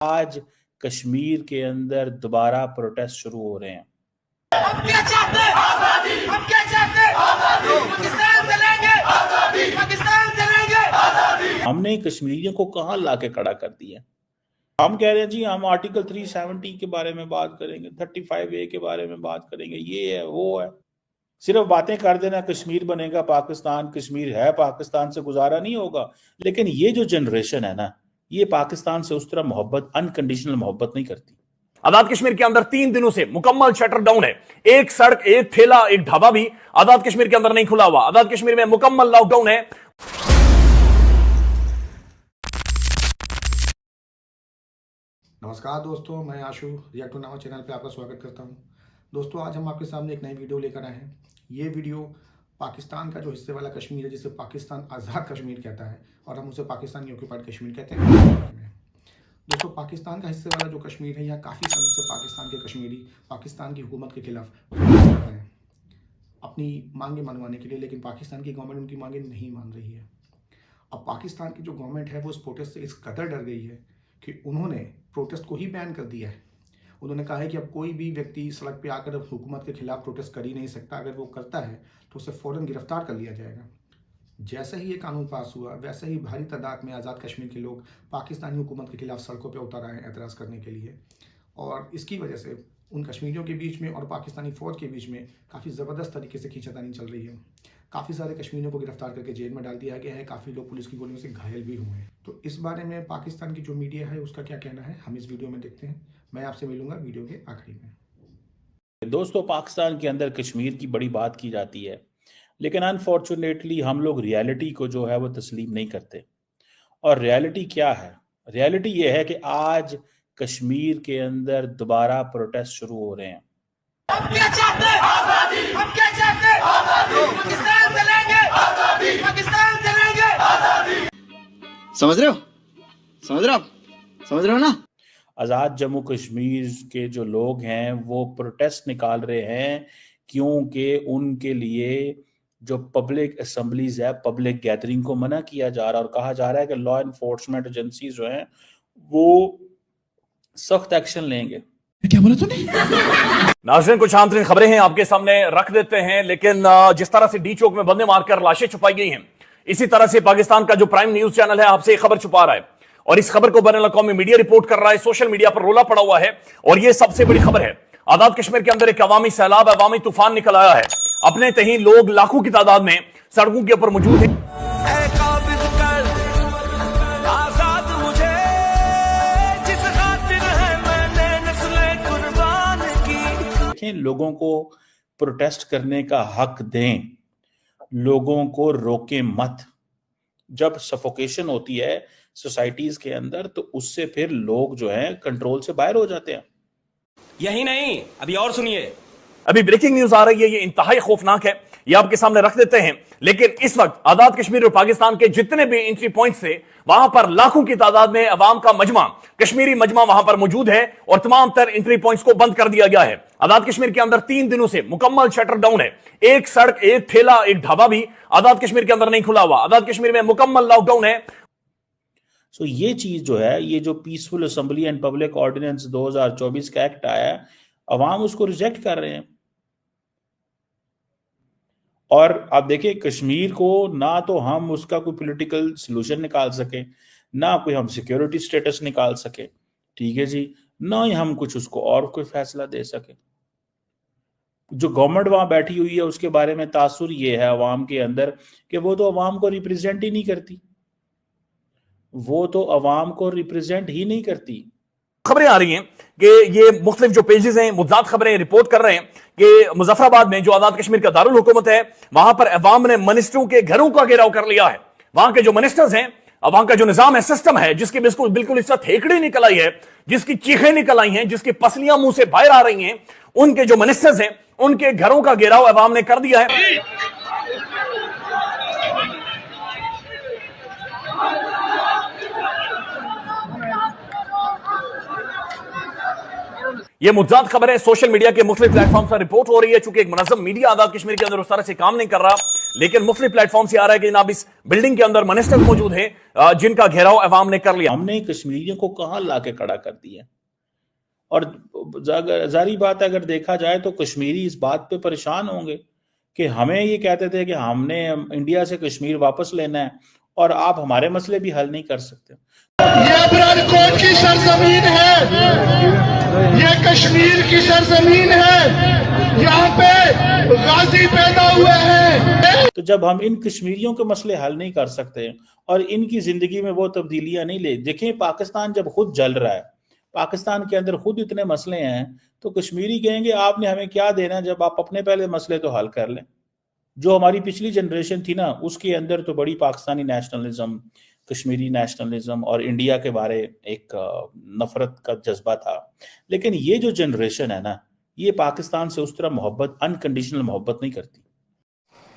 आज कश्मीर के अंदर दोबारा प्रोटेस्ट शुरू हो रहे हैं। हम क्या चाहते हैं? आजादी। हम क्या चाहते हैं? आजादी। पाकिस्तान चलेंगे। आजादी। पाकिस्तान चलेंगे। आजादी। हमने कश्मीरियों को कहां लाके खड़ा कर दिया। हम कह रहे हैं जी हम आर्टिकल 370 के बारे में बात करेंगे, 35A के बारे में बात करेंगे, ये है वो है। सिर्फ बातें कर देना कश्मीर बनेगा पाकिस्तान, कश्मीर है पाकिस्तान से गुजारा नहीं होगा। लेकिन ये जो जनरेशन है ना, ये पाकिस्तान से उस तरह मोहब्बत, अनकंडीशनल मोहब्बत नहीं करती। आजाद कश्मीर के अंदर 3 दिनों से मुकम्मल शटर डाउन है। एक सड़क, एक ठेला, एक ढाबा भी आजाद कश्मीर के अंदर नहीं खुला हुआ। आजाद कश्मीर में मुकम्मल लॉकडाउन है। नमस्कार दोस्तों, मैं आशु रिएक्ट टू नाउ चैनल पे आपका स्वागत करता हूं। दोस्तों, आज हम आपके सामने एक नई वीडियो लेकर आए हैं। ये वीडियो पाकिस्तान का जो हिस्से वाला कश्मीर है, जिसे पाकिस्तान आज़ाद कश्मीर कहता है और हम उसे पाकिस्तानी ऑक्यूपाइड कश्मीर कहते हैं। दोस्तों, पाकिस्तान का हिस्से वाला जो कश्मीर है, यहाँ काफ़ी समय से पाकिस्तान के कश्मीरी पाकिस्तान की हुकूमत के खिलाफ प्रोटेस्ट कर रहे हैं अपनी मांगे मनवाने के लिए, लेकिन पाकिस्तान की गवर्नमेंट उनकी मांगे नहीं मान रही है। अब पाकिस्तान की जो गवर्नमेंट है वो इस प्रोटेस्ट से इस कदर डर गई है कि उन्होंने प्रोटेस्ट को ही बैन कर दिया है। उन्होंने कहा है कि अब कोई भी व्यक्ति सड़क पे आकर हुकूमत के खिलाफ प्रोटेस्ट कर ही नहीं सकता। अगर वो करता है तो उसे फ़ौरन गिरफ्तार कर लिया जाएगा। जैसे ही ये कानून पास हुआ, वैसे ही भारी तादाद में आज़ाद कश्मीर के लोग पाकिस्तानी हुकूमत के खिलाफ सड़कों पे उतर आए हैं एतराज़ करने के लिए। और इसकी वजह से उन कश्मीरियों के बीच में और पाकिस्तानी फ़ौज के बीच में काफ़ी ज़बरदस्त तरीके से खींचातानी चल रही है। काफ़ी सारे कश्मीरियों को गिरफ्तार करके जेल में डाल दिया गया है। काफ़ी लोग पुलिस की गोलियों से घायल भी हुए हैं। तो इस बारे में पाकिस्तान की जो मीडिया है उसका क्या कहना है, हम इस वीडियो में देखते हैं। मैं आपसे मिलूंगा वीडियो के आखिरी में। दोस्तों, पाकिस्तान के अंदर कश्मीर की बड़ी बात की जाती है, लेकिन अनफॉर्चुनेटली हम लोग रियलिटी को जो है वो तस्लीम नहीं करते। और रियलिटी क्या है? रियलिटी ये है कि आज कश्मीर के अंदर दोबारा प्रोटेस्ट शुरू हो रहे हैं। हम क्या चाहते हैं? आजादी। हम क्या चाहते हैं? आजादी। पाकिस्तान चलेंगे। आजादी। पाकिस्तान चलेंगे। आजादी। समझ रहे हो? समझ रहे हो ना? आज़ाद जम्मू कश्मीर के जो लोग हैं वो प्रोटेस्ट निकाल रहे हैं क्योंकि उनके लिए जो पब्लिक असेंबलीज है, पब्लिक गैदरिंग को मना किया जा रहा है और कहा जा रहा है कि लॉ एनफोर्समेंट एजेंसीज जो हैं वो सख्त एक्शन लेंगे। क्या बोला तूने? नाज़रीन, कुछ आंतरिक खबरें हैं आपके सामने रख देते हैं। लेकिन जिस तरह से डी चौक में बंदे मारकर लाशें छुपाई गई हैं, इसी तरह से पाकिस्तान का जो प्राइम न्यूज चैनल है आपसे एक खबर छुपा रहा है और इस खबर को बैनुल अक़वामी मीडिया रिपोर्ट कर रहा है। सोशल मीडिया पर रोला पड़ा हुआ है और यह सबसे बड़ी खबर है। आजाद कश्मीर के अंदर एक अवामी सैलाब, अवामी तूफान निकल आया है। अपने तहीं लोग लाखों की तादाद में सड़कों के ऊपर मौजूद हैं। लोगों को प्रोटेस्ट करने का हक दें, लोगों को रोके मत। जब सफोकेशन होती है सोसाइटीज के अंदर तो उससे फिर लोग जो हैं कंट्रोल से बाहर हो जाते हैं। यही नहीं, अभी और सुनिए। अभी ब्रेकिंग न्यूज आ रही है, ये इंतहाई खौफनाक है, ये आपके सामने रख देते हैं। लेकिन इस वक्त आजाद कश्मीर और पाकिस्तान के जितने भी एंट्री पॉइंट्स थे, वहां पर लाखों की तादाद में अवाम का मजमा, कश्मीरी मजमा वहां पर मौजूद है और तमाम तर एंट्री पॉइंट्स को बंद कर दिया गया है। आजाद कश्मीर के अंदर 3 दिनों से मुकम्मल शटर डाउन है। एक सड़क, एक ठेला, एक ढाबा भी आजाद कश्मीर के अंदर नहीं खुला हुआ। आजाद कश्मीर में मुकम्मल लॉकडाउन है। सो ये चीज जो है, ये जो peaceful assembly and public ordinance 2024 का एक्ट आया है, अवाम उसको रिजेक्ट कर रहे हैं। और आप देखिए, कश्मीर को ना तो हम उसका कोई पॉलिटिकल सॉल्यूशन निकाल सके, ना कोई हम सिक्योरिटी स्टेटस निकाल सके, ठीक है जी, ना ही हम कुछ उसको और कोई फैसला दे सके। जो गवर्नमेंट वहां बैठी हुई है उसके बारे में तासुर ये है अवाम के अंदर कि वो तो अवाम को रिप्रेजेंट ही नहीं करती, वो तो अवाम को रिप्रेजेंट ही नहीं करती। खबरें आ रही हैं कि ये मुख्तलिफ जो पेजेस हैं मुद्दात खबरें रिपोर्ट कर रहे हैं कि मुजफ्फराबाद में जो आजाद कश्मीर का दारुल हुकूमत है, वहां पर अवाम ने मिनिस्टरों के घरों का घेराव कर लिया है। वहां के जो मिनिस्टर्स हैं, वहां का जो निजाम है, सिस्टम है, जिसकी बिल्कुल इस तरह थेकड़ी निकल आई है, जिसकी चीखें निकल आई हैं, जिसकी पसलियां मुंह से बाहर आ रही हैं, उनके जो मिनिस्टर्स हैं उनके घरों का घेराव अवाम ने कर दिया है। ये मुद्दात खबर है, सोशल मीडिया के मुख्तलिफ प्लेटफॉर्म पर रिपोर्ट हो रही है। चूंकि एक मुनज़्ज़म मीडिया आजाद कश्मीर के अंदर उस तरह से काम नहीं कर रहा, लेकिन मुख्तलिफ प्लेटफॉर्म से आ रहा है कि जनाब इस बिल्डिंग के अंदर मिनिस्टर्स मौजूद हैं जिनका घेराव अवाम ने कर लिया। हमने कश्मीरियों को कहां लाके खड़ा कर दिया। और जारी बात है, अगर देखा जाए तो कश्मीरी इस बात पे परेशान होंगे कि हमें ये कहते थे कि हमने इंडिया से कश्मीर वापस लेना है और आप हमारे मसले भी हल नहीं कर सकते। ये अबरारकोट की सरजमीन है, ये कश्मीर की सरजमीन है, यहाँ पे गाजी पैदा हुए हैं। तो जब हम इन कश्मीरियों के मसले हल नहीं कर सकते और इनकी जिंदगी में वो तब्दीलियां नहीं ले, देखें पाकिस्तान जब खुद जल रहा है, पाकिस्तान के अंदर खुद इतने मसले हैं, तो कश्मीरी कहेंगे आपने हमें क्या देना जब आप अपने पहले मसले तो हल कर लें। जो हमारी पिछली जनरेशन थी ना, उसके अंदर तो बड़ी पाकिस्तानी नेशनलिज्म, कश्मीरी नेशनलिज्म और इंडिया के बारे एक नफरत का जज्बा था। लेकिन ये जो जनरेशन है ना, ये पाकिस्तान से उस तरह मोहब्बत, अनकंडीशनल मोहब्बत नहीं करती।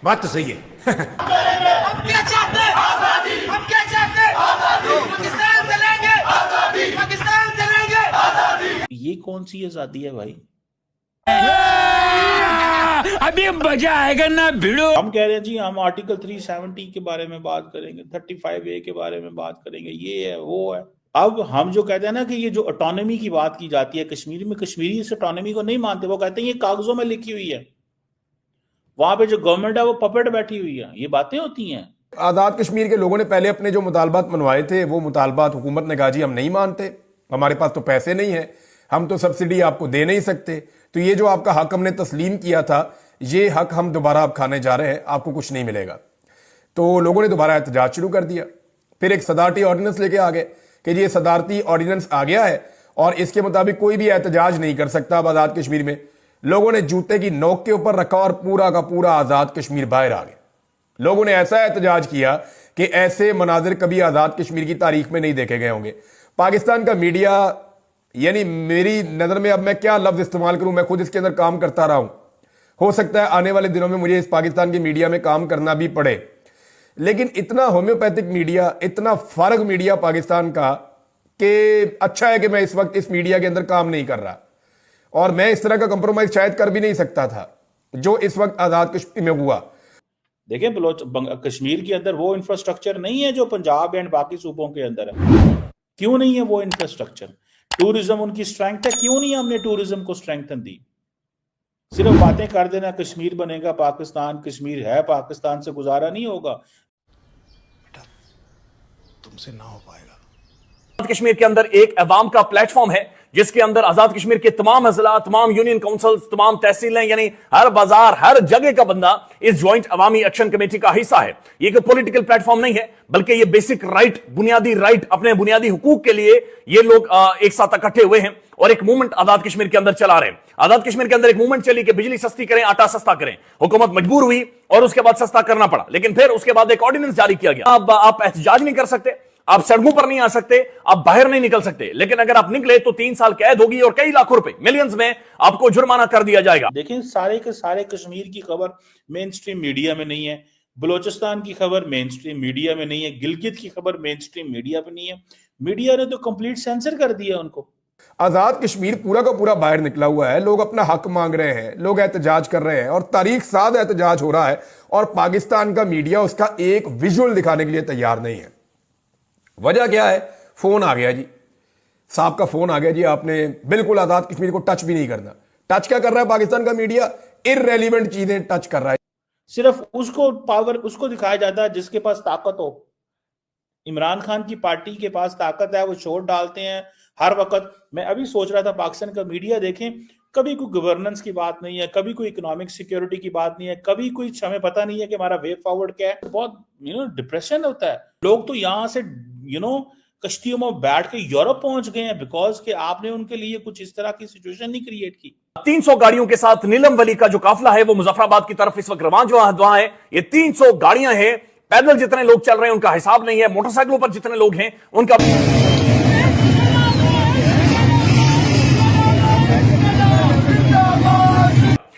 बात तो सही है। हम क्या चाहते हैं? आजादी। हम क्या चाहते हैं? आजादी। पाकिस्तान से लेंगे आजादी, पाकिस्तान से लेंगे आजादी। ये कौन सी आजादी है भाई? अभी मजा आएगा ना भिड़ो। हम कह रहे हैं जी हम आर्टिकल 370 के बारे में बात करेंगे, 35A के बारे में बात करेंगे, ये है वो है। अब हम जो कहते हैं ना कि ये जो ऑटोनॉमी की बात की जाती है कश्मीर में, कश्मीरी इस ऑटोनॉमी को नहीं मानते। वो कहते हैं ये कागजों में लिखी हुई है, वहां पे जो गवर्नमेंट है वो पपेट बैठी हुई है। ये बातें होती हैं। आज़ाद कश्मीर के लोगों ने पहले अपने जो मुतालबात मनवाए थे, वो मुतालबात हुकूमत ने कहा जी हम नहीं मानते, हमारे पास तो पैसे नहीं है, हम तो सब्सिडी आपको दे नहीं सकते, तो ये जो आपका हक हमने तस्लीम किया था, ये हक हम दोबारा अब खाने जा रहे हैं, आपको कुछ नहीं मिलेगा। तो लोगों ने दोबारा एहतजाज शुरू कर दिया। फिर एक सदारती ऑर्डिनेंस लेके आ गए कि ये सदारती ऑर्डिनेंस आ गया है और इसके मुताबिक कोई भी एहतजाज नहीं कर सकता अब आज़ाद कश्मीर में। लोगों ने जूते की नोक के ऊपर रखा और पूरा का पूरा आज़ाद कश्मीर बाहर आ गया। लोगों ने ऐसा एहतजाज किया कि ऐसे मनाजिर कभी आज़ाद कश्मीर की तारीख में नहीं देखे गए होंगे। पाकिस्तान का मीडिया, यानी मेरी नज़र में, अब मैं क्या लफ्ज़ इस्तेमाल करूं, मैं खुद इसके अंदर काम करता रहा हूं, हो सकता है आने वाले दिनों में मुझे इस पाकिस्तान की मीडिया में काम करना भी पड़े, लेकिन इतना होम्योपैथिक मीडिया, इतना फारग मीडिया पाकिस्तान का कि अच्छा है कि मैं इस वक्त इस मीडिया के अंदर काम नहीं कर रहा और मैं इस तरह का कंप्रोमाइज शायद कर भी नहीं सकता था जो इस वक्त आज़ाद कश्मीर में हुआ। देखें कश्मीर के अंदर वो इंफ्रास्ट्रक्चर नहीं है जो पंजाब एंड बाकी सूबों के अंदर है। क्यों नहीं है वो इंफ्रास्ट्रक्चर? टूरिज्म उनकी स्ट्रेंथ है, क्यों नहीं हमने टूरिज्म को स्ट्रेंथन दी? सिर्फ बातें कर देना कश्मीर बनेगा पाकिस्तान, कश्मीर है पाकिस्तान से गुजारा नहीं होगा। तुमसे ना हो पाएगा। आजाद कश्मीर के अंदर एक अवाम का प्लेटफॉर्म है जिसके अंदर आजाद कश्मीर के तमाम अजला, तमाम यूनियन काउंसिल, तमाम तहसीलें, यानी हर बाजार, हर जगह का बंदा इस ज्वाइंट अवामी एक्शन कमेटी का हिस्सा है। ये कोई पॉलिटिकल प्लेटफॉर्म नहीं है, बल्कि ये बेसिक राइट, बुनियादी राइट, अपने बुनियादी हुकूक के लिए ये लोग एक साथ इकट्ठे हुए हैं और एक मूवमेंट आजाद कश्मीर के अंदर चला रहे हैं। आजाद कश्मीर के अंदर एक मूवमेंट चली कि बिजली सस्ती करें, आटा सस्ता करें। हुकूमत मजबूर हुई और उसके बाद सस्ता करना पड़ा, लेकिन फिर उसके बाद एक ऑर्डिनेंस जारी किया गया। अब आप एहतजाज नहीं कर सकते, आप सड़कों पर नहीं आ सकते, आप बाहर नहीं निकल सकते, लेकिन अगर आप निकले तो 3 साल कैद होगी और कई लाखों रुपए, मिलियंस में आपको जुर्माना कर दिया जाएगा। देखें सारे के सारे कश्मीर की खबर मेन स्ट्रीम मीडिया में नहीं है, बलोचिस्तान की खबर मेन स्ट्रीम मीडिया में नहीं है, गिलगित की खबर मेन स्ट्रीम मीडिया में नहीं है। मीडिया ने तो कंप्लीट सेंसर कर दिया उनको। आज़ाद कश्मीर पूरा का पूरा बाहर निकला हुआ है, लोग अपना हक मांग रहे हैं, लोग एहतजाज कर रहे हैं और तारीख साध एहतजाज हो रहा है और पाकिस्तान का मीडिया उसका एक विजुअल दिखाने के लिए तैयार नहीं है। वजह क्या है? फोन आ गया जी, साहब का फोन आ गया जी, आपने बिल्कुल आज़ाद कश्मीर को टच भी नहीं करना। टच क्या कर रहा है पाकिस्तान का मीडिया? इररेलीवेंट चीजें टच कर रहा है। सिर्फ उसको पावर उसको दिखाया जाता है जिसके पास ताकत हो। इमरान खान की पार्टी के पास ताकत है, वो शोर डालते हैं हर वक्त। मैं अभी सोच रहा था पाकिस्तान का मीडिया देखें, कभी कोई गवर्नेंस की बात नहीं है, कभी कोई इकोनॉमिक सिक्योरिटी की बात नहीं है, कभी कोई हमें पता नहीं है कि हमारा वे फॉरवर्ड क्या है। बहुत डिप्रेशन होता है। लोग तो यहाँ से कश्तियों में बैठ के यूरोप पहुंच गए हैं बिकॉज कि आपने उनके लिए कुछ इस तरह की सिचुएशन नहीं क्रिएट की। 300 गाड़ियों के साथ नीलम वली का जो काफिला है वो मुजफ्फराबाद की तरफ इस वक्त रवाना है। ये 300 गाड़ियां हैं, पैदल जितने लोग चल रहे हैं उनका हिसाब नहीं है, मोटरसाइकिलों पर जितने लोग हैं उनका।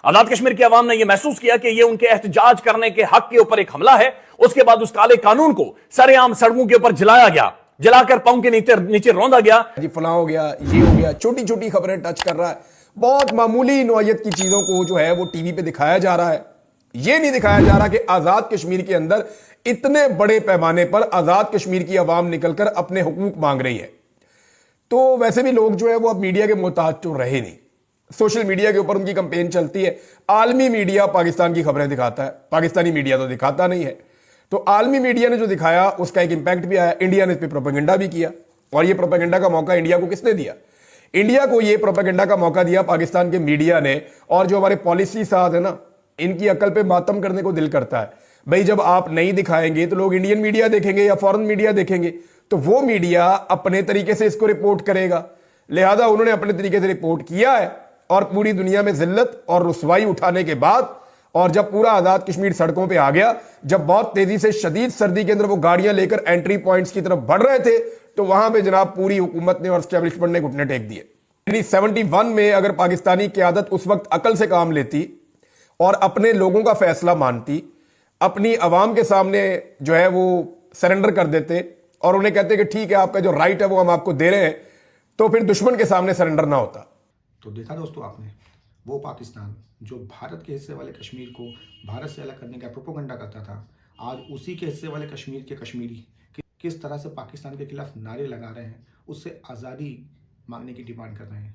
आजाद कश्मीर की आवाम ने यह महसूस किया कि यह उनके एहतजाज करने के हक के ऊपर एक हमला है। उसके बाद उस काले कानून को सरेआम सड़कों के ऊपर जलाया गया जलाकर पांव के नीचे रौंदा गया। जी फलां हो गया, ये हो गया, छोटी छोटी खबरें टच कर रहा है, बहुत मामूली नौयत की चीजों को जो है वो टीवी पे दिखाया जा रहा है। ये नहीं दिखाया जा रहा कि आजाद कश्मीर के अंदर इतने बड़े पैमाने पर आजाद कश्मीर की आवाम निकलकर अपने हुकूक मांग रही है। तो वैसे भी लोग जो है वो अब मीडिया के मोहताज तो रहे नहीं, सोशल मीडिया के ऊपर उनकी कंपेन चलती है। आलमी मीडिया पाकिस्तान की खबरें दिखाता है, पाकिस्तानी मीडिया तो दिखाता नहीं है। तो आलमी मीडिया ने जो दिखाया उसका एक इंपैक्ट भी आया, इंडिया ने इस पर प्रोपेगेंडा भी किया। और ये प्रोपेगेंडा का मौका इंडिया को किसने दिया? इंडिया को ये प्रोपेगेंडा का मौका दिया पाकिस्तान के मीडिया ने। और जो हमारे पॉलिसी साथ है ना, इनकी अकल पे मातम करने को दिल करता है। भाई जब आप नहीं दिखाएंगे तो लोग इंडियन मीडिया देखेंगे या फॉरेन मीडिया देखेंगे, तो वो मीडिया अपने तरीके से इसको रिपोर्ट करेगा। लिहाजा उन्होंने अपने तरीके से रिपोर्ट किया है और पूरी दुनिया में जिल्लत और रुसवाई उठाने के बाद, और जब पूरा आजाद कश्मीर सड़कों पे आ गया, जब बहुत तेजी से शदीद सर्दी के अंदर वो गाड़ियां लेकर एंट्री पॉइंट्स की तरफ बढ़ रहे थे, तो वहां पे जनाब पूरी हुकूमत ने और एस्टेब्लिशमेंट ने घुटने टेक दिए। 71 में अगर पाकिस्तानी क़यादत उस वक्त अकल से काम लेती और अपने लोगों का फैसला मानती, अपनी अवाम के सामने जो है वो सरेंडर कर देते और उन्हें कहते कि ठीक है आपका जो राइट है वो हम आपको दे रहे हैं, तो फिर दुश्मन के सामने सरेंडर ना होता। तो देखा दोस्तों आपने, वो पाकिस्तान जो भारत के हिस्से वाले कश्मीर को भारत से अलग करने का प्रोपेगेंडा करता था, आज उसी के हिस्से वाले कश्मीर के कश्मीरी किस तरह से पाकिस्तान के खिलाफ नारे लगा रहे हैं, उससे आज़ादी मांगने की डिमांड कर रहे हैं।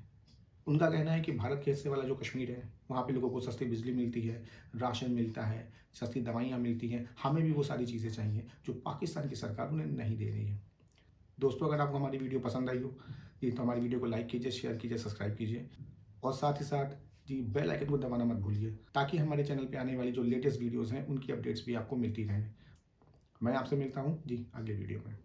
उनका कहना है कि भारत के हिस्से वाला जो कश्मीर है वहाँ पे लोगों को सस्ती बिजली मिलती है, राशन मिलता है, सस्ती दवाइयाँ मिलती हैं, हमें भी वो सारी चीज़ें चाहिए जो पाकिस्तान की सरकार उन्हें नहीं दे रही है। दोस्तों अगर आपको हमारी वीडियो पसंद आई हो जी तो हमारी वीडियो को लाइक कीजिए, शेयर कीजिए, सब्सक्राइब कीजिए और साथ ही साथ जी बेल आइकन को दबाना मत भूलिए, ताकि हमारे चैनल पे आने वाली जो लेटेस्ट वीडियोज़ हैं उनकी अपडेट्स भी आपको मिलती रहें। मैं आपसे मिलता हूँ जी अगले वीडियो में।